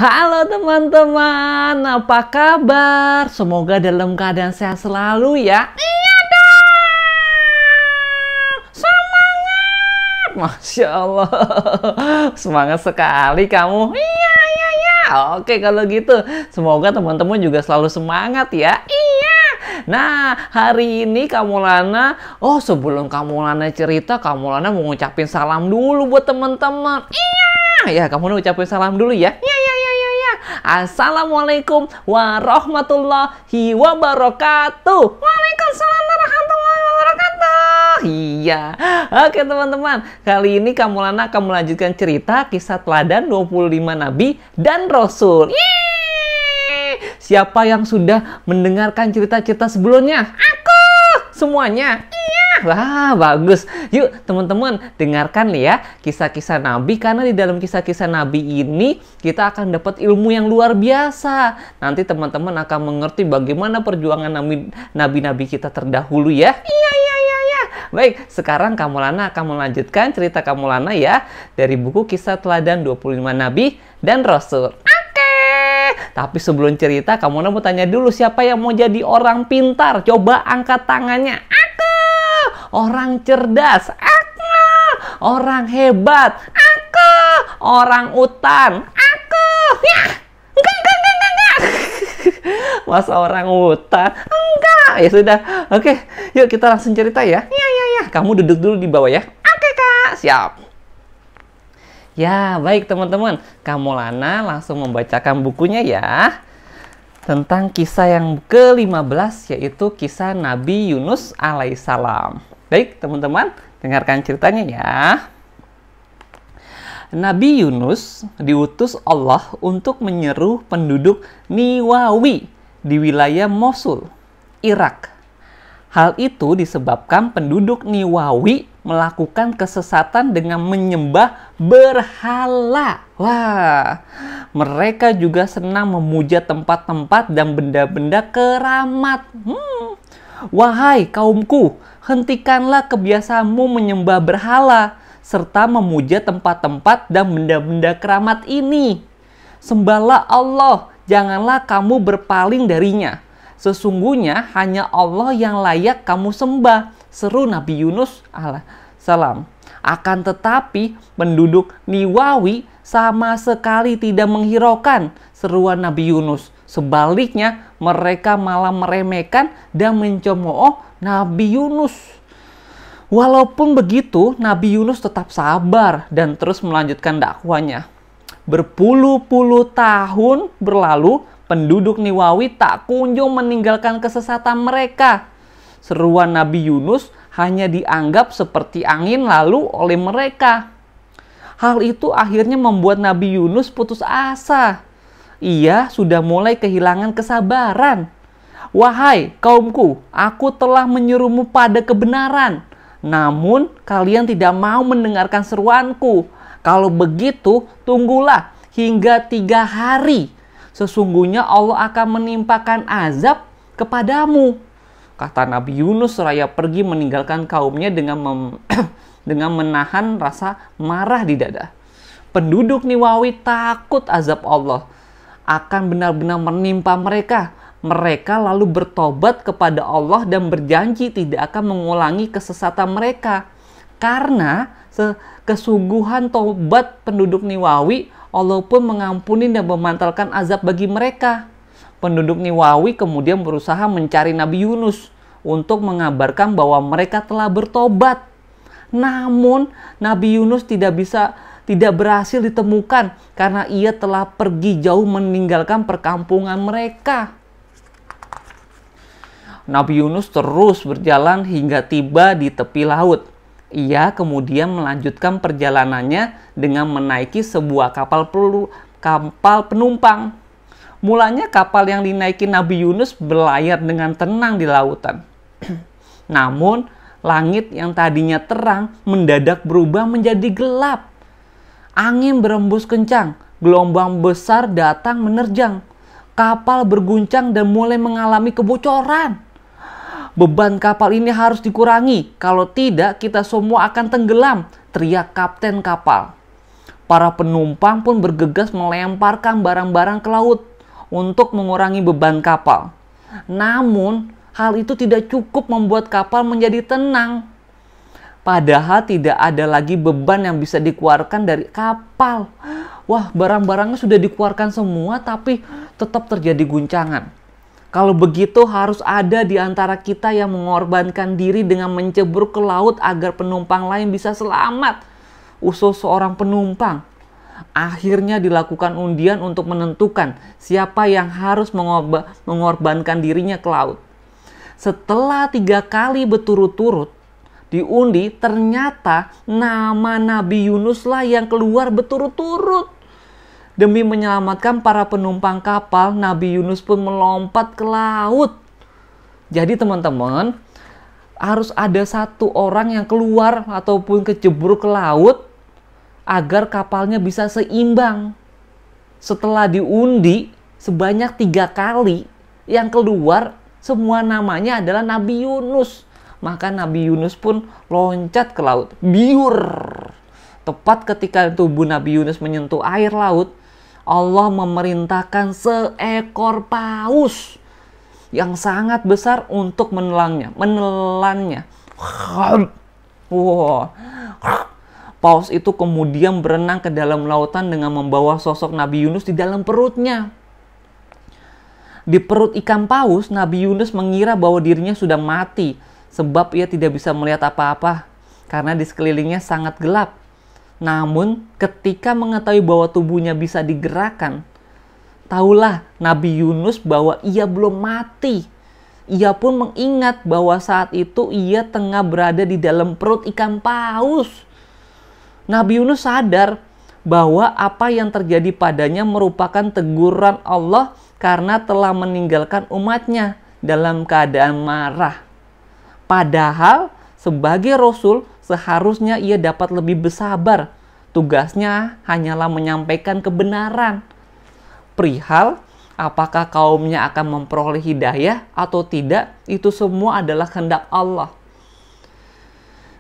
Halo teman-teman, apa kabar? Semoga dalam keadaan sehat selalu ya. Iya dong, semangat. Masya Allah, semangat sekali kamu. Iya. Oke kalau gitu, semoga teman-teman juga selalu semangat ya. Iya. Nah, hari ini Kamu Lana, sebelum Kamu Lana cerita, Kamu Lana mau ngucapin salam dulu buat teman-teman. Iya. Ya, kamu ucapin salam dulu ya. Ya. Assalamualaikum warahmatullahi wabarakatuh. Waalaikumsalam warahmatullahi wabarakatuh. Iya. Oke teman-teman, kali ini Kamu Lana akan melanjutkan cerita kisah teladan 25 Nabi dan Rasul. Yeay! Siapa yang sudah mendengarkan cerita-cerita sebelumnya? Aku! Semuanya? Wah, bagus. Yuk, teman-teman, dengarkan nih ya kisah-kisah Nabi, karena di dalam kisah-kisah Nabi ini kita akan dapat ilmu yang luar biasa. Nanti teman-teman akan mengerti bagaimana perjuangan Nabi-Nabi kita terdahulu ya. Iya. Baik, sekarang Kamu Lana akan melanjutkan cerita Kamu Lana ya dari buku Kisah Teladan 25 Nabi dan Rasul. Tapi sebelum cerita, Kamu Lana mau tanya dulu, siapa yang mau jadi orang pintar? Coba angkat tangannya. Orang cerdas, aku. Orang hebat, aku. Orang utan, aku. Ya, enggak. Masa orang utan? Enggak. Ya sudah. Oke, yuk kita langsung cerita ya. Ya. Kamu duduk dulu di bawah ya. Oke, Kak. Siap. Ya, baik teman-teman. Kamu Lana langsung membacakan bukunya ya. Tentang kisah yang ke-15, yaitu kisah Nabi Yunus alaihissalam. Baik teman-teman, dengarkan ceritanya ya. Nabi Yunus diutus Allah untuk menyeru penduduk Niwawi di wilayah Mosul, Irak. Hal itu disebabkan penduduk Niwawi melakukan kesesatan dengan menyembah berhala. Wah, mereka juga senang memuja tempat-tempat dan benda-benda keramat. Wahai kaumku, hentikanlah kebiasaanmu menyembah berhala serta memuja tempat-tempat dan benda-benda keramat ini. Sembahlah Allah, janganlah kamu berpaling darinya. Sesungguhnya hanya Allah yang layak kamu sembah, seru Nabi Yunus alaihissalam. Akan tetapi penduduk Niwawi sama sekali tidak menghiraukan seruan Nabi Yunus. Sebaliknya, mereka malah meremehkan dan mencemooh Nabi Yunus. Walaupun begitu, Nabi Yunus tetap sabar dan terus melanjutkan dakwanya. Berpuluh-puluh tahun berlalu, penduduk Niwawi tak kunjung meninggalkan kesesatan mereka. Seruan Nabi Yunus hanya dianggap seperti angin lalu oleh mereka. Hal itu akhirnya membuat Nabi Yunus putus asa. Ia sudah mulai kehilangan kesabaran. Wahai kaumku, aku telah menyuruhmu pada kebenaran. Namun kalian tidak mau mendengarkan seruanku. Kalau begitu, tunggulah hingga 3 hari. Sesungguhnya Allah akan menimpakan azab kepadamu. Kata Nabi Yunus seraya pergi meninggalkan kaumnya dengan menahan rasa marah di dada. Penduduk Niwawi takut azab Allah akan benar-benar menimpa mereka. Mereka lalu bertobat kepada Allah dan berjanji tidak akan mengulangi kesesatan mereka. Karena kesungguhan tobat penduduk Niwawi, Allah pun mengampuni dan memantalkan azab bagi mereka. Penduduk Niwawi kemudian berusaha mencari Nabi Yunus untuk mengabarkan bahwa mereka telah bertobat. Namun Nabi Yunus tidak berhasil ditemukan karena ia telah pergi jauh meninggalkan perkampungan mereka. Nabi Yunus terus berjalan hingga tiba di tepi laut. Ia kemudian melanjutkan perjalanannya dengan menaiki sebuah kapal penumpang. Mulanya kapal yang dinaiki Nabi Yunus berlayar dengan tenang di lautan. Namun langit yang tadinya terang mendadak berubah menjadi gelap. Angin berembus kencang, gelombang besar datang menerjang. Kapal berguncang dan mulai mengalami kebocoran. Beban kapal ini harus dikurangi, kalau tidak kita semua akan tenggelam, teriak kapten kapal. Para penumpang pun bergegas melemparkan barang-barang ke laut untuk mengurangi beban kapal. Namun, hal itu tidak cukup membuat kapal menjadi tenang. Padahal tidak ada lagi beban yang bisa dikeluarkan dari kapal. Wah, barang-barangnya sudah dikeluarkan semua, tapi tetap terjadi guncangan. Kalau begitu harus ada di antara kita yang mengorbankan diri dengan menceburuk ke laut agar penumpang lain bisa selamat, usul seorang penumpang. Akhirnya dilakukan undian untuk menentukan siapa yang harus mengorbankan dirinya ke laut. Setelah 3 kali berturut-turut diundi, ternyata nama Nabi Yunus lah yang keluar berturut-turut. Demi menyelamatkan para penumpang kapal, Nabi Yunus pun melompat ke laut. Jadi teman-teman, harus ada satu orang yang keluar ataupun keceburuk ke laut agar kapalnya bisa seimbang. Setelah diundi sebanyak 3 kali, yang keluar semua namanya adalah Nabi Yunus. Maka Nabi Yunus pun loncat ke laut. Biur. Tepat ketika tubuh Nabi Yunus menyentuh air laut, Allah memerintahkan seekor paus yang sangat besar untuk menelannya. Wow. Paus itu kemudian berenang ke dalam lautan dengan membawa sosok Nabi Yunus di dalam perutnya. Di perut ikan paus, Nabi Yunus mengira bahwa dirinya sudah mati, sebab ia tidak bisa melihat apa-apa karena di sekelilingnya sangat gelap. Namun ketika mengetahui bahwa tubuhnya bisa digerakkan, tahulah Nabi Yunus bahwa ia belum mati. Ia pun mengingat bahwa saat itu ia tengah berada di dalam perut ikan paus. Nabi Yunus sadar bahwa apa yang terjadi padanya merupakan teguran Allah karena telah meninggalkan umatnya dalam keadaan marah. Padahal sebagai Rasul seharusnya ia dapat lebih bersabar. Tugasnya hanyalah menyampaikan kebenaran. Perihal apakah kaumnya akan memperoleh hidayah atau tidak, itu semua adalah kehendak Allah.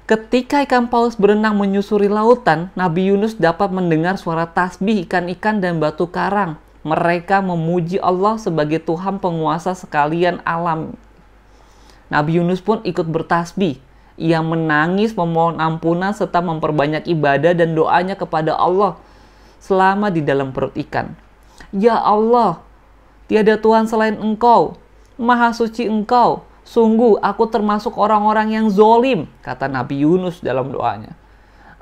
Ketika ikan paus berenang menyusuri lautan, Nabi Yunus dapat mendengar suara tasbih ikan-ikan dan batu karang. Mereka memuji Allah sebagai Tuhan penguasa sekalian alam. Nabi Yunus pun ikut bertasbih. Ia menangis memohon ampunan serta memperbanyak ibadah dan doanya kepada Allah selama di dalam perut ikan. Ya Allah, tiada Tuhan selain Engkau, Maha Suci Engkau. Sungguh aku termasuk orang-orang yang zolim, kata Nabi Yunus dalam doanya.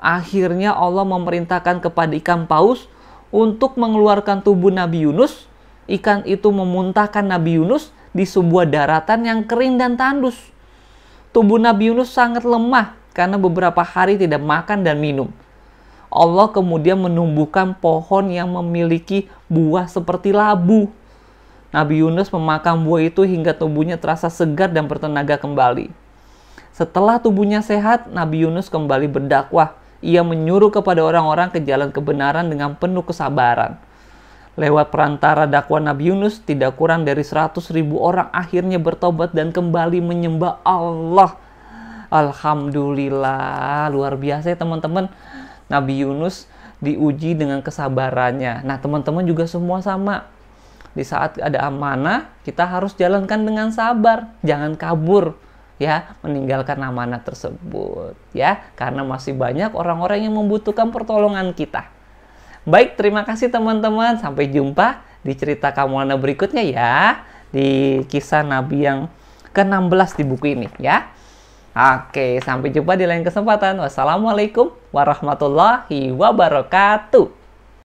Akhirnya Allah memerintahkan kepada ikan paus untuk mengeluarkan tubuh Nabi Yunus. Ikan itu memuntahkan Nabi Yunus di sebuah daratan yang kering dan tandus. Tubuh Nabi Yunus sangat lemah karena beberapa hari tidak makan dan minum. Allah kemudian menumbuhkan pohon yang memiliki buah seperti labu. Nabi Yunus memakan buah itu hingga tubuhnya terasa segar dan bertenaga kembali. Setelah tubuhnya sehat, Nabi Yunus kembali berdakwah. Ia menyuruh kepada orang-orang ke jalan kebenaran dengan penuh kesabaran. Lewat perantara dakwah Nabi Yunus, tidak kurang dari 100.000 orang akhirnya bertobat dan kembali menyembah Allah. Alhamdulillah, luar biasa ya teman-teman. Nabi Yunus diuji dengan kesabarannya. Nah teman-teman juga semua sama. Di saat ada amanah, kita harus jalankan dengan sabar. Jangan kabur ya, meninggalkan amanah tersebut ya, karena masih banyak orang-orang yang membutuhkan pertolongan kita. Baik, terima kasih teman-teman. Sampai jumpa di cerita Kamulana berikutnya ya, di kisah Nabi yang ke-16 di buku ini ya. Oke, sampai jumpa di lain kesempatan. Wassalamualaikum warahmatullahi wabarakatuh.